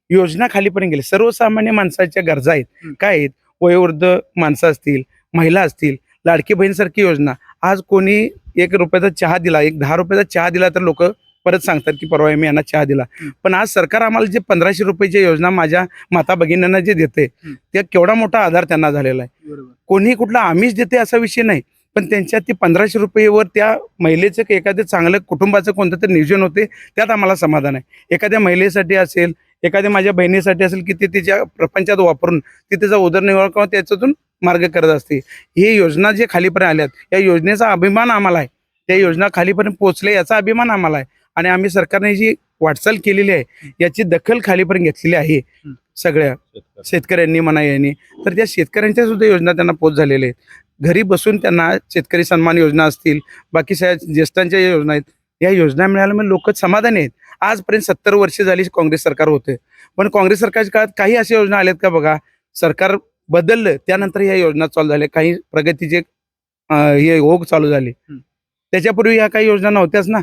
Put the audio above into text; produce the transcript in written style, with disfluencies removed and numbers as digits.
योजना खालीपर्यंत गेल्या. सर्वसामान्य माणसाच्या गरजा आहेत. काय आहेत? वयोवृद्ध माणसं असतील, महिला असतील, लाडकी बहीणसारखी योजना. आज कोणी ₹1 चहा दिला, एक ₹10 चहा दिला तर लोक परत सांगतात की परवा मी यांना चहा दिला. पण आज सरकार आम्हाला जे ₹1500 योजना माझ्या माता भगिनींना जे देते, त्या केवढा मोठा आधार त्यांना झालेला आहे. कोणी कुठला आमिष देते असा विषय नाही, पण त्यांच्या ते ₹1500 त्या महिलेचं एखाद्या चांगलं कुटुंबाचं कोणतं तरी नियोजन होते, त्यात आम्हाला समाधान आहे. एखाद्या महिलेसाठी असेल, एखाद्या माझ्या बहिणीसाठी असेल की ते तिच्या प्रपंचात वापरून ती त्याचा उदरनिर्वाह किंवा त्याच्यातून मार्ग करत असते. ही योजना जे खालीपर्यंत आल्यात, या योजनेचा अभिमान आम्हाला आहे. त्या योजना खालीपर्यंत पोहोचले याचा अभिमान आम्हाला आहे. आणि आम्ही सरकारने जी वाटचाल केलेली आहे याची दखल खालीपर्यंत घेतलेली आहे सगळ्या शेतकऱ्यांनी म्हणा यांनी. तर त्या शेतकऱ्यांच्या सुद्धा योजना त्यांना पोच झालेल्या आहेत. घरी बसून त्यांना शेतकरी सन्मान योजना असतील, बाकी सगळ्या ज्येष्ठांच्या योजना आहेत, या योजना मिळाल्यामुळे लोक समाधानी आहेत. आजपर्यंत 70 वर्ष झाली काँग्रेस सरकार होते, पण काँग्रेस सरकारच्या काळात काही अशा योजना आल्यात का बघा? सरकार बदललं त्यानंतर ह्या योजना चालू झाल्या, काही प्रगतीचे हे ओघ चालू झाले. त्याच्यापूर्वी ह्या काही योजना नव्हत्याच ना.